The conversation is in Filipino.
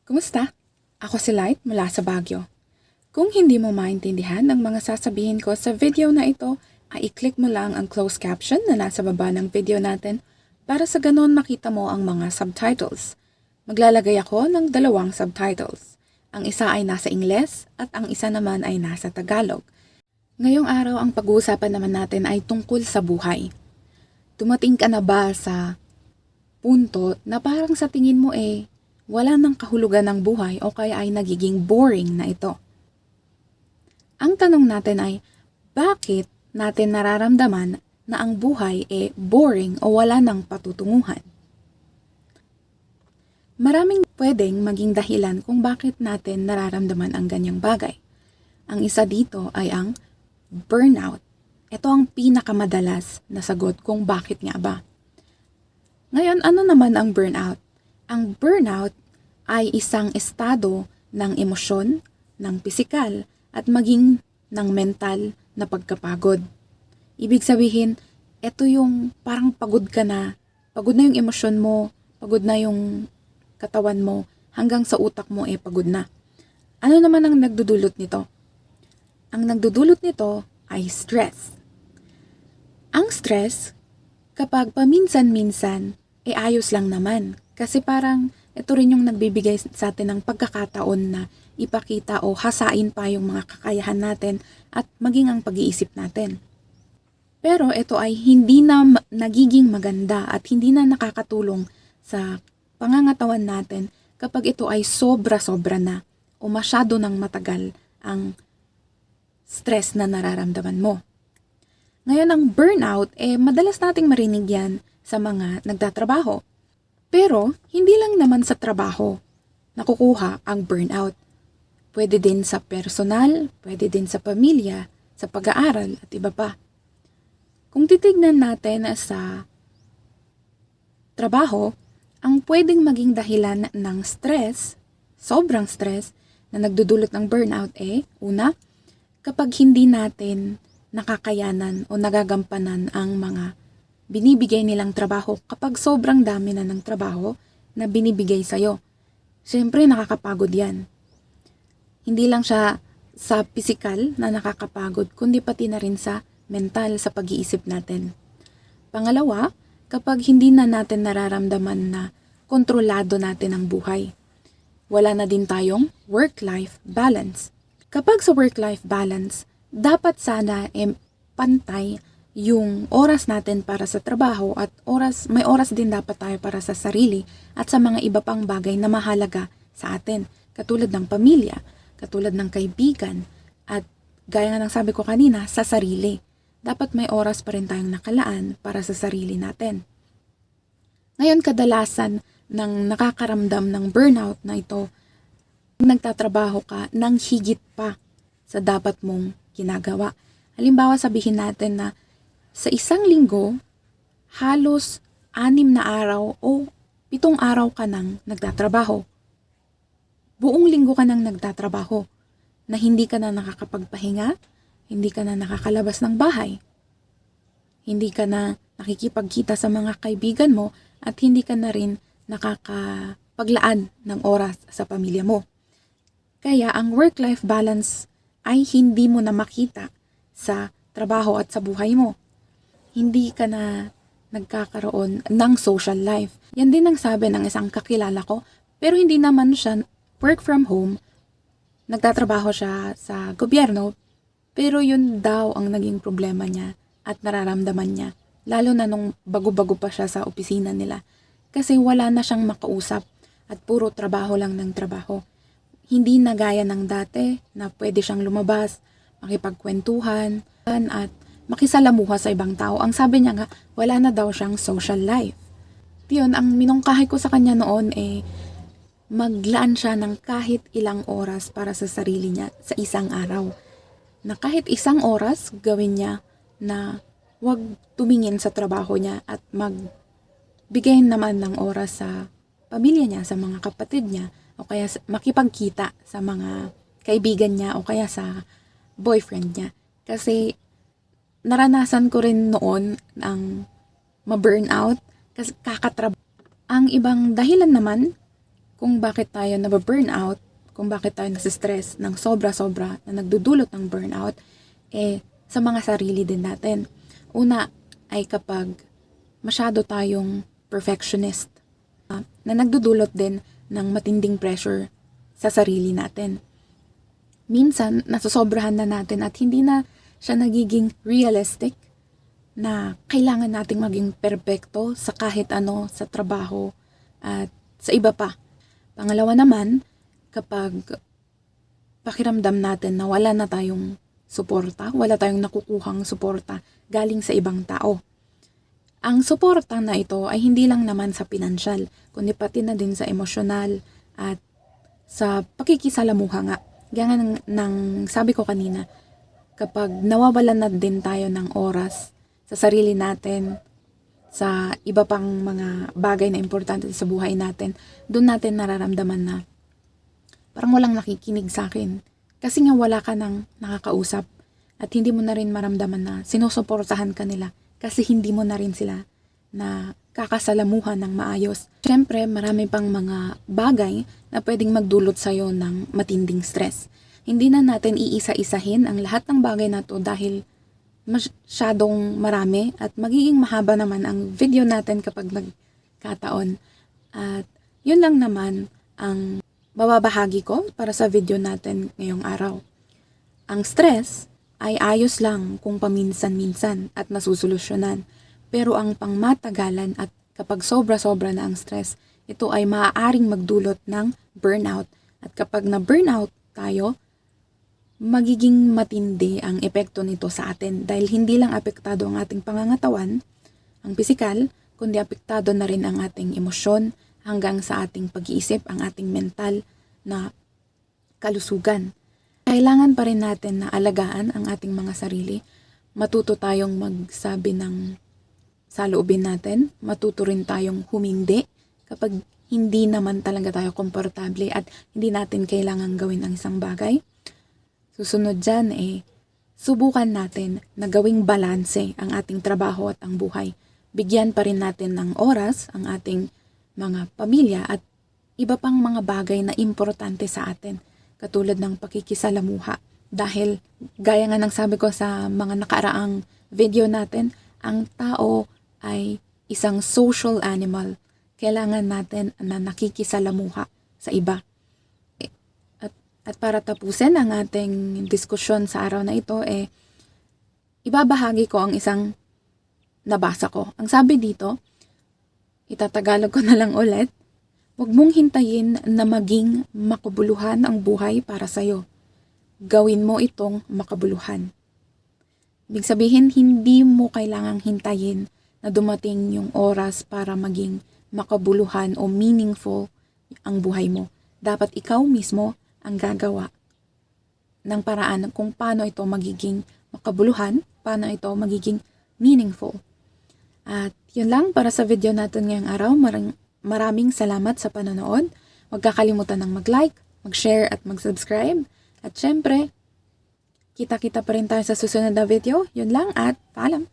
Kumusta? Ako si Light mula sa Baguio. Kung hindi mo maintindihan ang mga sasabihin ko sa video na ito, ay i-click mo lang ang closed caption na nasa baba ng video natin para sa ganon makita mo ang mga subtitles. Maglalagay ako ng dalawang subtitles. Ang isa ay nasa Ingles at ang isa naman ay nasa Tagalog. Ngayong araw ang pag-uusapan naman natin ay tungkol sa buhay. Dumating ka na ba sa punto na parang sa tingin mo wala nang kahulugan ng buhay o kaya ay nagiging boring na ito? Ang tanong natin ay, bakit natin nararamdaman na ang buhay boring o wala nang patutunguhan? Maraming pwedeng maging dahilan kung bakit natin nararamdaman ang ganyang bagay. Ang isa dito ay ang burnout. Ito ang pinakamadalas na sagot kung bakit nga ba. Ngayon, ano naman ang burnout? Ang burnout ay isang estado ng emosyon, ng pisikal, at maging ng mental na pagkapagod. Ibig sabihin, ito yung parang pagod ka na. Pagod na yung emosyon mo, pagod na yung katawan mo, hanggang sa utak mo pagod na. Ano naman ang nagdudulot nito? Ang nagdudulot nito ay stress. Ang stress, kapag paminsan-minsan, ayos lang naman. Kasi parang ito rin yung nagbibigay sa atin ng pagkakataon na ipakita o hasain pa yung mga kakayahan natin at maging ang pag-iisip natin. Pero ito ay hindi na nagiging maganda at hindi na nakakatulong sa pangangatawan natin kapag ito ay sobra-sobra na o masyado nang matagal ang stress na nararamdaman mo. Ngayon, ang burnout, madalas nating marinig yan sa mga nagtatrabaho. Pero, hindi lang naman sa trabaho nakukuha ang burnout. Pwede din sa personal, pwede din sa pamilya, sa pag-aaral at iba pa. Kung titignan natin sa trabaho, ang pwedeng maging dahilan ng stress, sobrang stress, na nagdudulot ng burnout una, kapag hindi natin nakakayanan o nagagampanan ang mga binibigay nilang trabaho kapag sobrang dami na ng trabaho na binibigay sa'yo. Siyempre, nakakapagod yan. Hindi lang siya sa pisikal na nakakapagod, kundi pati na rin sa mental, sa pag-iisip natin. Pangalawa, kapag hindi na natin nararamdaman na kontrolado natin ang buhay. Wala na din tayong work-life balance. Kapag sa work-life balance, dapat sana pantay yung oras natin para sa trabaho at may oras din dapat tayo para sa sarili at sa mga iba pang bagay na mahalaga sa atin, katulad ng pamilya, katulad ng kaibigan, at gaya nga ng sabi ko kanina, sa sarili. Dapat may oras pa rin tayong nakalaan para sa sarili natin. Ngayon, kadalasan ng nakakaramdam ng burnout na ito, nagtatrabaho ka ng higit pa sa dapat mong ginagawa. Halimbawa, sabihin natin na sa isang linggo, halos 6 na araw o 7 araw ka nang nagtatrabaho. Buong linggo ka nang nagtatrabaho na hindi ka na nakakapagpahinga, hindi ka na nakakalabas ng bahay, hindi ka na nakikipagkita sa mga kaibigan mo at hindi ka na rin nakakapaglaan ng oras sa pamilya mo. Kaya ang work-life balance ay hindi mo na makita sa trabaho at sa buhay mo. Hindi ka na nagkakaroon ng social life. Yan din ang sabi ng isang kakilala ko, pero hindi naman siya work from home. Nagtatrabaho siya sa gobyerno, pero yun daw ang naging problema niya at nararamdaman niya. Lalo na nung bago-bago pa siya sa opisina nila. Kasi wala na siyang makausap at puro trabaho lang ng trabaho. Hindi na gaya ng dati na pwede siyang lumabas, makipagkwentuhan, at makisalamuha sa ibang tao. Ang sabi niya nga, wala na daw siyang social life. Yun, ang minungkahi ko sa kanya noon maglaan siya ng kahit ilang oras para sa sarili niya sa isang araw. Na kahit isang oras, gawin niya na wag tumingin sa trabaho niya at magbigay naman ng oras sa pamilya niya, sa mga kapatid niya, o kaya makipagkita sa mga kaibigan niya o kaya sa boyfriend niya. Kasi naranasan ko rin noon ang ma-burnout kasi kakatrabaho. Ang ibang dahilan naman kung bakit tayo nababurnout, kung bakit tayo nasistress ng sobra-sobra na nagdudulot ng burnout, sa mga sarili din natin. Una ay kapag masyado tayong perfectionist, na nagdudulot din ng matinding pressure sa sarili natin. Minsan, nasosobrahan na natin at hindi na siya nagiging realistic na kailangan nating maging perpekto sa kahit ano, sa trabaho at sa iba pa. Pangalawa naman, kapag pakiramdam natin na wala na tayong suporta, wala tayong nakukuhang suporta galing sa ibang tao. Ang suporta na ito ay hindi lang naman sa pinansyal, kundi pati na din sa emosyonal at sa pakikisalamuha nga. Gaya ng sabi ko kanina, kapag nawawalan na din tayo ng oras sa sarili natin, sa iba pang mga bagay na importante sa buhay natin, doon natin nararamdaman na parang walang nakikinig sa akin. Kasi nga wala ka nang nakakausap at hindi mo na rin maramdaman na sinusuportahan ka nila kasi hindi mo na rin sila na kakasalamuhan ng maayos. Siyempre, marami pang mga bagay na pwedeng magdulot sa'yo ng matinding stress. Hindi na natin iisa-isahin ang lahat ng bagay na to dahil masyadong marami at magiging mahaba naman ang video natin kapag nagkataon. At yun lang naman ang mababahagi ko para sa video natin ngayong araw. Ang stress ay ayos lang kung paminsan-minsan at nasusolusyonan. Pero ang pangmatagalan at kapag sobra-sobra na ang stress, ito ay maaaring magdulot ng burnout. At kapag na-burnout tayo, magiging matindi ang epekto nito sa atin dahil hindi lang apektado ang ating pangangatawan, ang pisikal, kundi apektado na rin ang ating emosyon hanggang sa ating pag-iisip, ang ating mental na kalusugan. Kailangan pa rin natin na alagaan ang ating mga sarili. Matuto tayong magsabi ng saloobin natin, matuto rin tayong humindi kapag hindi naman talaga tayo komportable at hindi natin kailangan gawin ang isang bagay. Susunod dyan subukan natin na gawing balanse ang ating trabaho at ang buhay. Bigyan pa rin natin ng oras ang ating mga pamilya at iba pang mga bagay na importante sa atin, katulad ng pakikisalamuha. Dahil, gaya nga ng sabi ko sa mga nakaraang video natin, ang tao ay isang social animal. Kailangan natin na nakikisalamuha sa iba. At para tapusin ang ating diskusyon sa araw na ito, ibabahagi ko ang isang nabasa ko. Ang sabi dito, itatagalog ko na lang ulit, huwag mong hintayin na maging makabuluhan ang buhay para sa'yo. Gawin mo itong makabuluhan. Ibig sabihin, hindi mo kailangang hintayin na dumating yung oras para maging makabuluhan o meaningful ang buhay mo. Dapat ikaw mismo ang gagawa ng paraan kung paano ito magiging makabuluhan, paano ito magiging meaningful. At yun lang para sa video natin ngayong araw. Maraming salamat sa panonood. Huwag kakalimutan ng mag-like, mag-share at mag-subscribe. At syempre, kita-kita pa rin tayo sa susunod na video. Yun lang at paalam!